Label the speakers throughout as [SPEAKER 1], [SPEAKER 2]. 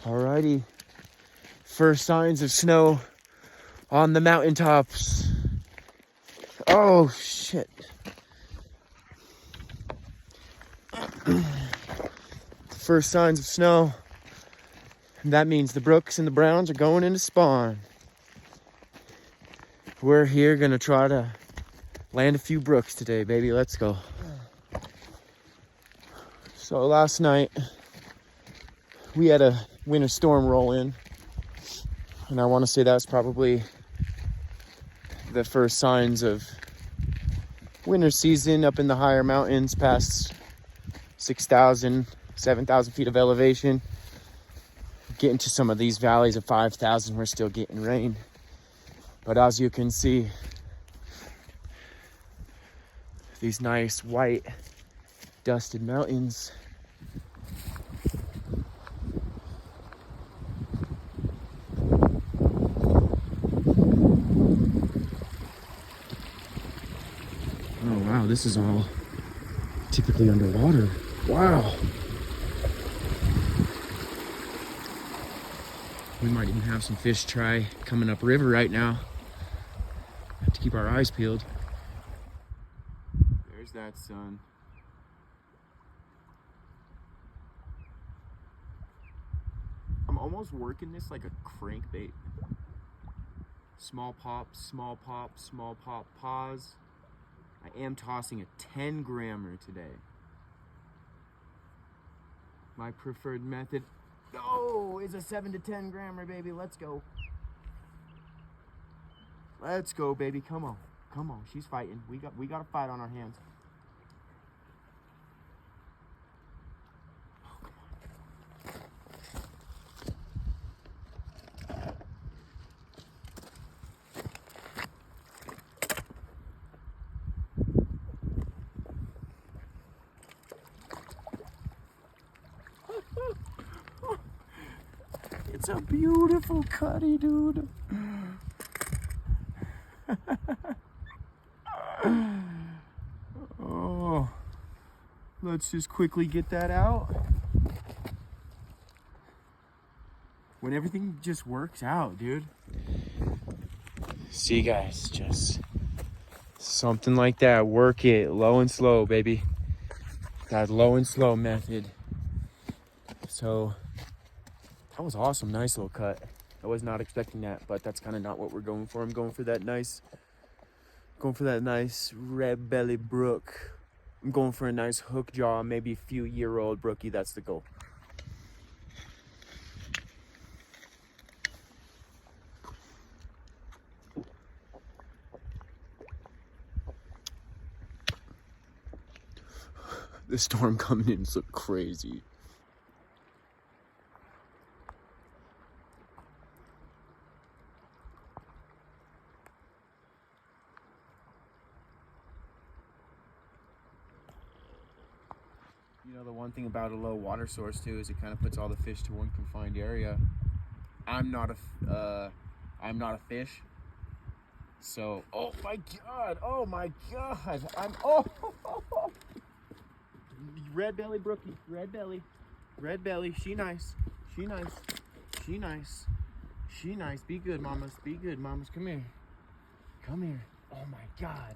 [SPEAKER 1] Alrighty. First signs of snow on the mountaintops. Oh, shit. First signs of snow. That means the Brooks and the Browns are going into spawn. We're here gonna try to land a few Brooks today, baby. Let's go. So last night, we had a winter storm roll in. And I want to say that's probably the first signs of winter season up in the higher mountains past 6,000, 7,000 feet of elevation. Getting to some of these valleys of 5,000, we're still getting rain. But as you can see, these nice white dusted mountains. Oh wow, this is all typically underwater. Wow. We might even have some fish try coming up river right now. Have to keep our eyes peeled. There's that sun. I'm almost working this like a crankbait. Small pop, small pop, small pop, pause. I am tossing a 10 grammer today. My preferred method. No, it's a 7 to 10 grammer, baby. Let's go. Let's go, baby. Come on. Come on. She's fighting. We got a fight on our hands. Oh, come on. It's a beautiful cutty, dude. Oh, let's just quickly get that out. When everything just works out, dude. See, guys, just something like that. Work it low and slow, baby. That low and slow method. So that was awesome. Nice little cut. I was not expecting that, but that's kind of not what we're going for. I'm going for that nice red belly brook. I'm going for a nice hook jaw, maybe a few year-old brookie. That's the goal. The storm coming in is crazy. You know, the one thing about a low water source too is it kind of puts all the fish to one confined area. I'm not a fish, so oh my god, red belly brookie, red belly. She nice. Be good, mamas. Come here. Oh my god.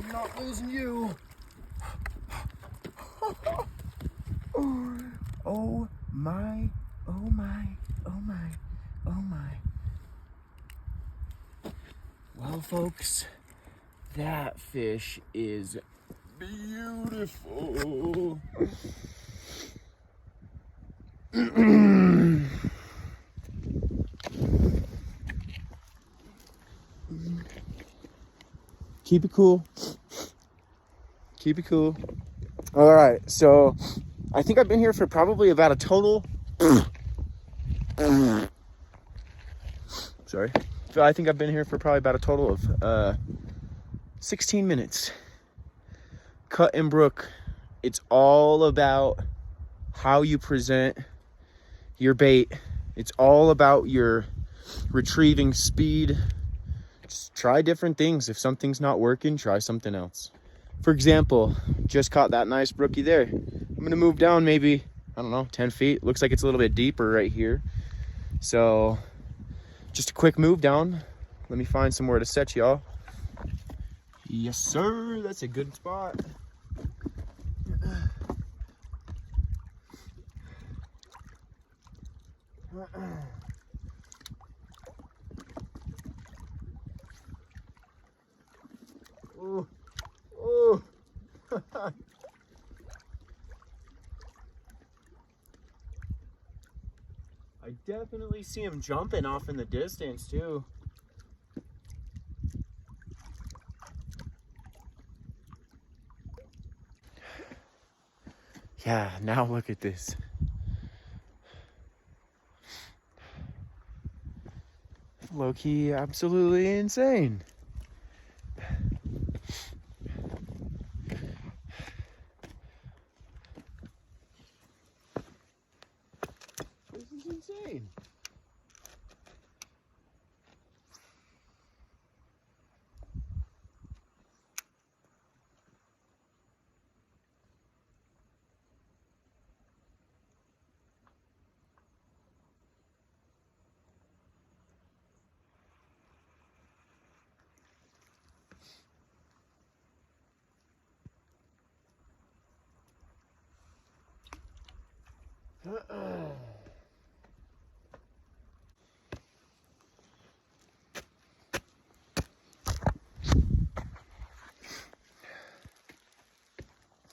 [SPEAKER 1] I'm not losing you. Oh my. Well, folks, that fish is beautiful. Keep it cool. All right, so I think I've been here for probably about a total. Sorry. So I think I've been here for probably about a total of 16 minutes. Cut and brook. It's all about how you present your bait. It's all about your retrieving speed. Just try different things. If something's not working, try something else. For example, just caught that nice brookie there. I'm gonna move down maybe, I don't know, 10 feet. Looks like it's a little bit deeper right here. So just a quick move down. Let me find somewhere to set y'all. Yes, sir, that's a good spot. Oh, oh. I definitely see him jumping off in the distance too. Yeah, now look at this. Low-key, absolutely insane. This is insane.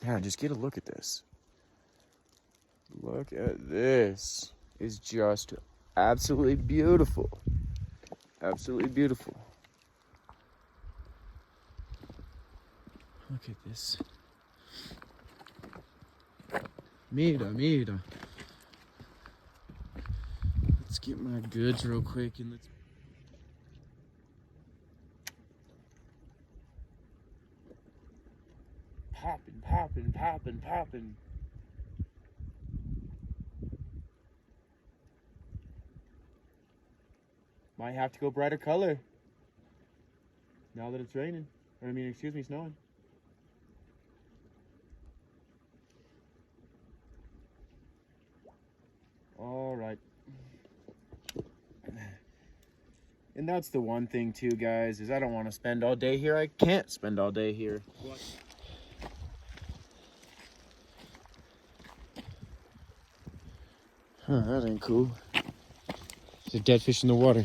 [SPEAKER 1] Yeah, just get a look at this. Look at this. It's just absolutely beautiful. Absolutely beautiful. Look at this. Mira, mira. Let's get my goods real quick and let's... Popping, popping, popping, popping. Might have to go brighter color now that it's raining. Or I mean, excuse me, snowing. All right. And that's the one thing too, guys, is I don't want to spend all day here. I can't spend all day here. What? Huh, that ain't cool. There's a dead fish in the water.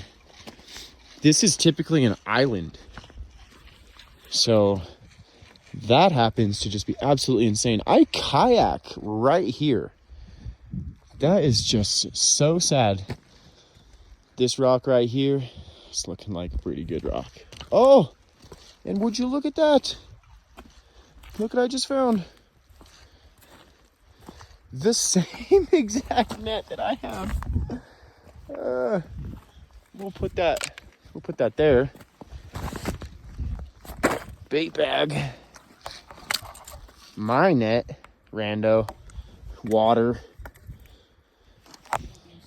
[SPEAKER 1] This is typically an island. So that happens to just be absolutely insane. I kayak right here. That is just so sad. This rock right here is looking like a pretty good rock. Oh, and would you look at that? Look what I just found. The same exact net that I have. We'll put that there. Bait bag. My net, rando, water.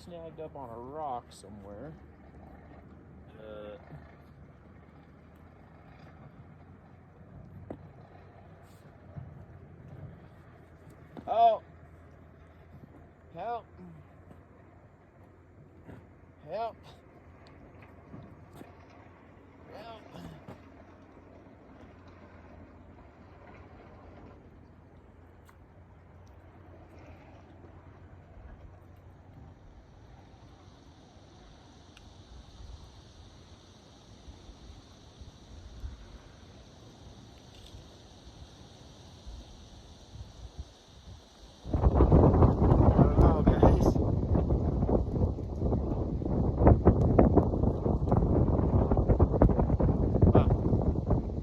[SPEAKER 1] Snagged up on a rock somewhere. Oh. Help. Help. Help.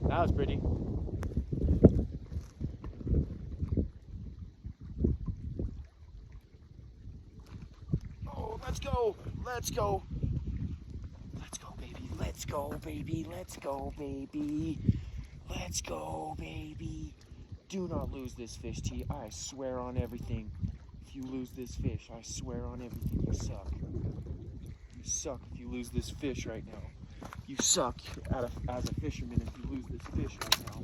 [SPEAKER 1] That was pretty. Oh, let's go. Let's go. Let's go, baby. Let's go, baby. Let's go, baby. Let's go, baby. Do not lose this fish, T. I swear on everything. If you lose this fish, I swear on everything. You suck. You suck if you lose this fish right now. You suck as a fisherman if you lose this fish right now.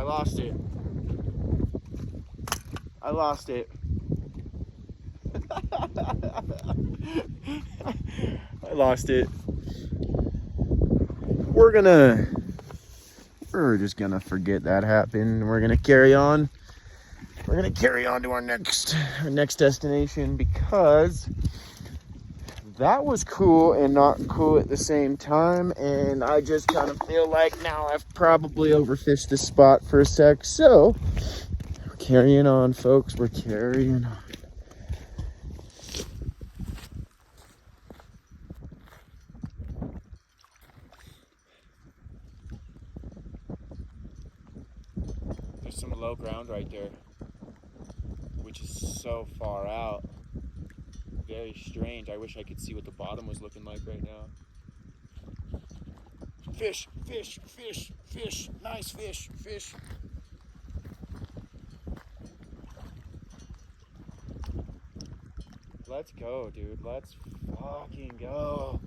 [SPEAKER 1] lost it. I lost it. I lost it. We're just gonna forget that happened. We're gonna carry on. We're gonna carry on to our next destination, because that was cool and not cool at the same time. And I just kind of feel like now I've probably overfished this spot for a sec. So we're carrying on, folks. We're carrying on. There's some low ground right there, which is so far out. Very strange. I wish I could see what the bottom was looking like right now. Fish, fish, fish, fish. Nice fish, fish. Let's go, dude. Let's fucking go.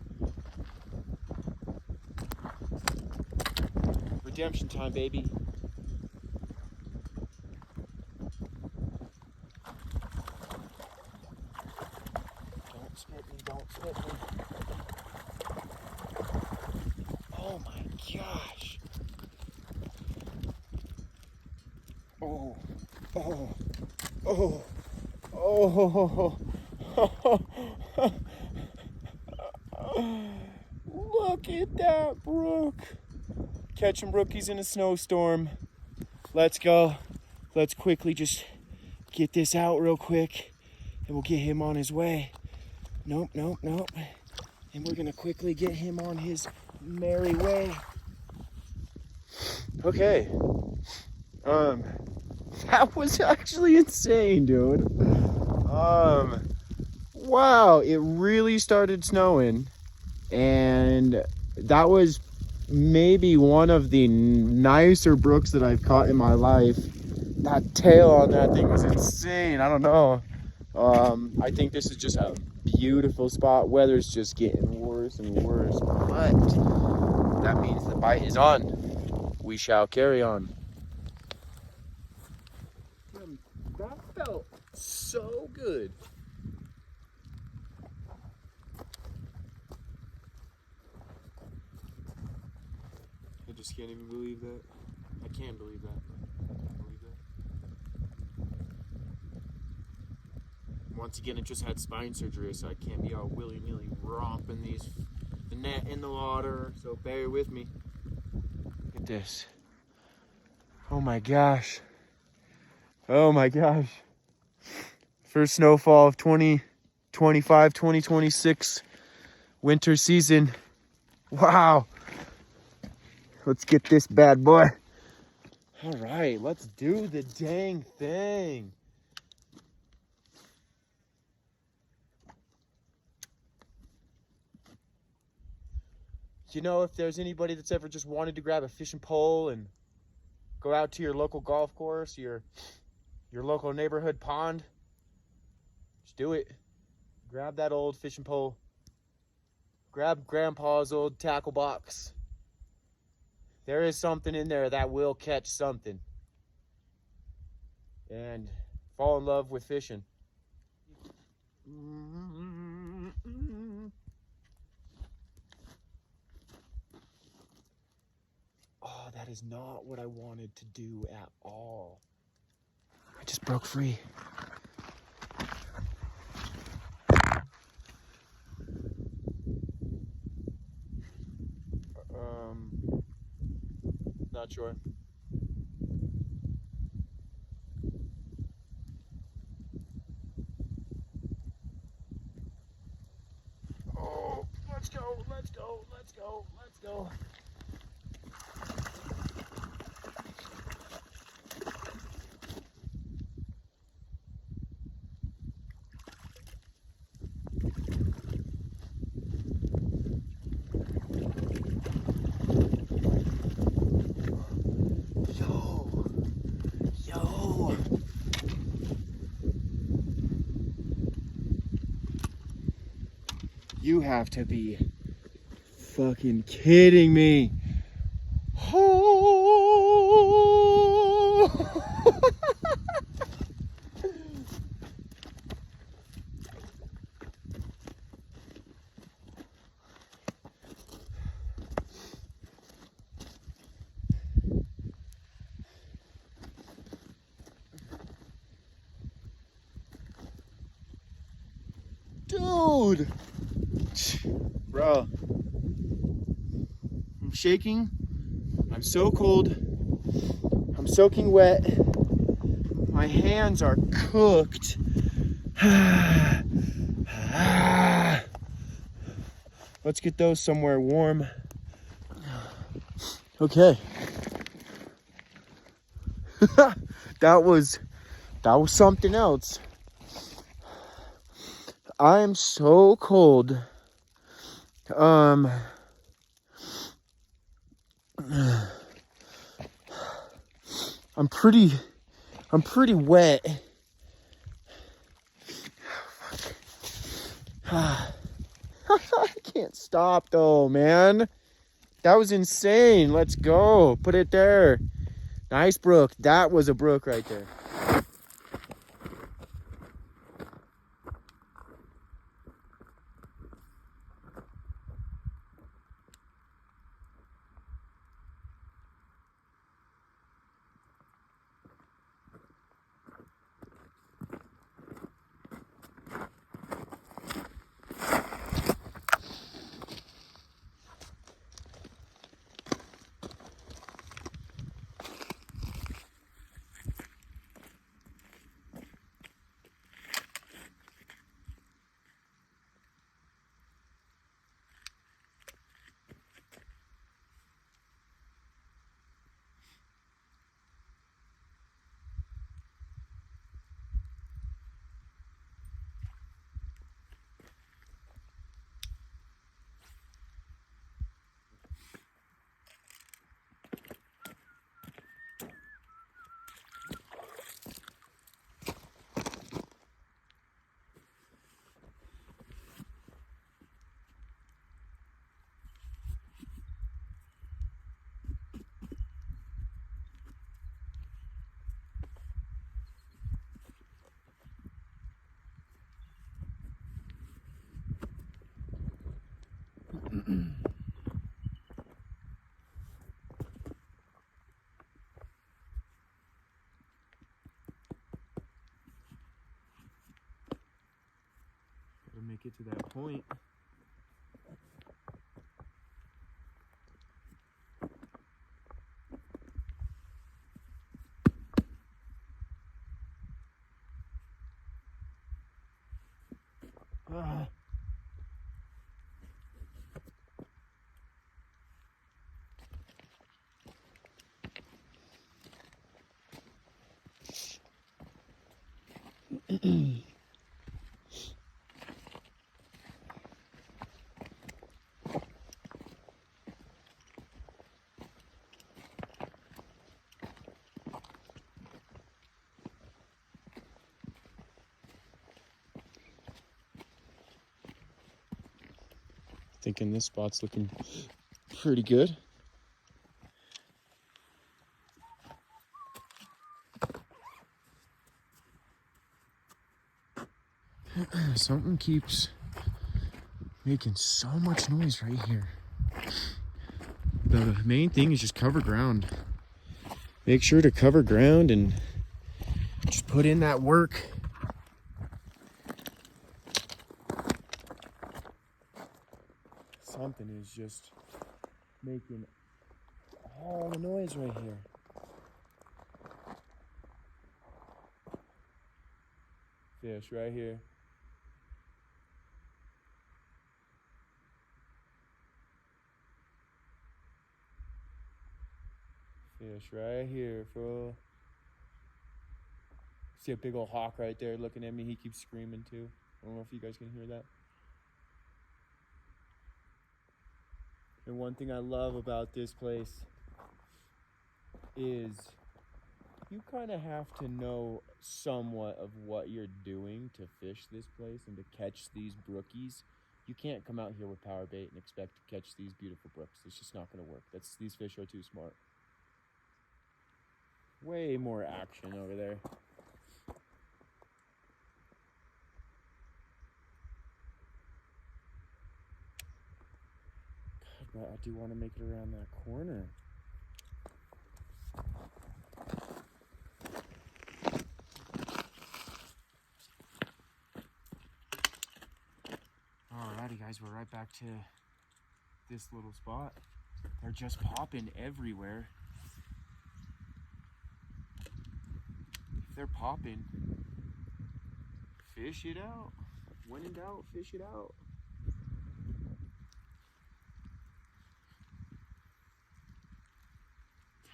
[SPEAKER 1] Redemption time, baby. Don't spit me. Oh my gosh. Oh, oh, oh, oh. Look at that, Brooke. Catching brookies in a snowstorm. Let's go. Let's quickly just get this out real quick, and we'll get him on his way. Nope. And we're gonna quickly get him on his merry way. Okay. That was actually insane, dude. Wow, it really started snowing, and that was maybe one of the nicer brooks that I've caught in my life. That tail on that thing was insane. I don't know. I think this is just a beautiful spot. Weather's just getting worse and worse, but that means the bite is on. We shall carry on. That felt so good. I just can't even believe that. I can't believe that. Once again, I just had spine surgery, so I can't be all willy-nilly romping the net in the water, so bear with me. Look at this. Oh my gosh. Oh my gosh. First snowfall of 2025, 2026 winter season. Wow. Let's get this bad boy. All right, let's do the dang thing. You know, if there's anybody that's ever just wanted to grab a fishing pole and go out to your local golf course, your local neighborhood pond, just do it. Grab that old fishing pole. Grab Grandpa's old tackle box. There is something in there that will catch something. And fall in love with fishing. Oh, that is not what I wanted to do at all. I just broke free. Not sure. Oh, let's go. Yo. You have to be fucking kidding me. Oh. Dude. Bro. I'm shaking. I'm so cold. I'm soaking wet. My hands are cooked. Let's get those somewhere warm. Okay. That was something else. I am so cold. I'm pretty wet. I can't stop though, man. That was insane. Let's go. Put it there. Nice brook. That was a brook right there. Gotta make it to that point. Ah. Thinking this spot's looking pretty good. Something keeps making so much noise right here. The main thing is just cover ground. Make sure to cover ground and just put in that work. Something is just making all the noise right here. Fish right here. Fish right here, fool. See a big old hawk right there looking at me. He keeps screaming too. I don't know if you guys can hear that. And one thing I love about this place is you kind of have to know somewhat of what you're doing to fish this place and to catch these brookies. You can't come out here with power bait and expect to catch these beautiful brooks. It's just not going to work. These fish are too smart. Way more action over there. God, but I do want to make it around that corner. Alrighty guys, we're right back to this little spot. They're just popping everywhere. If they're popping, fish it out. When in doubt, fish it out.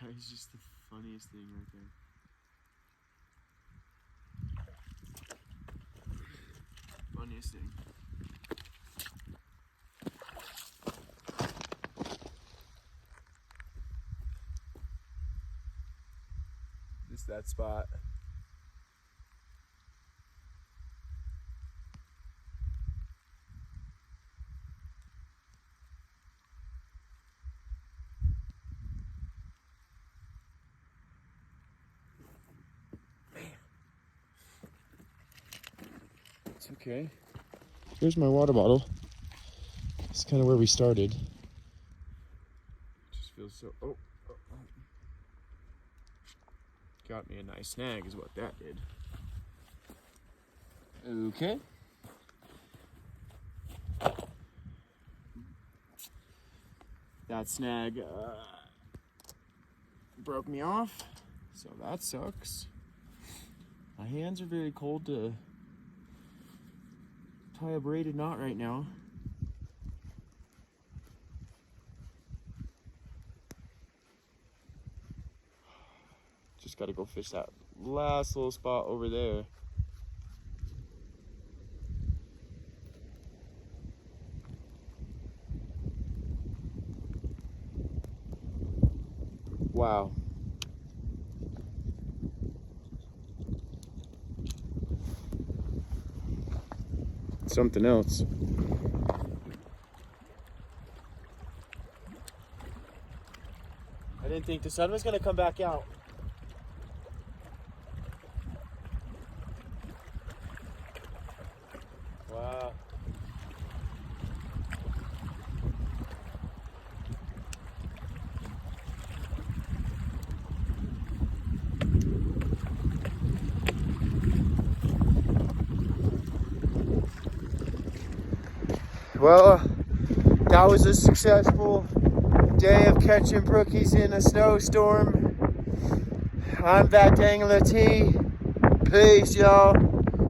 [SPEAKER 1] That is just the funniest thing right there. Funniest thing. Just that spot. It's okay. Here's my water bottle. It's kind of where we started. Just feels so. Oh. Got me a nice snag, is what that did. Okay. That snag broke me off, so that sucks. My hands are very cold to tie a braided knot right now. Just gotta go fish that last little spot over there. Wow. Something else. I didn't think the sun was gonna come back out. Wow. Well, that was a successful day of catching brookies in a snowstorm. I'm that Dangler T. Peace, y'all.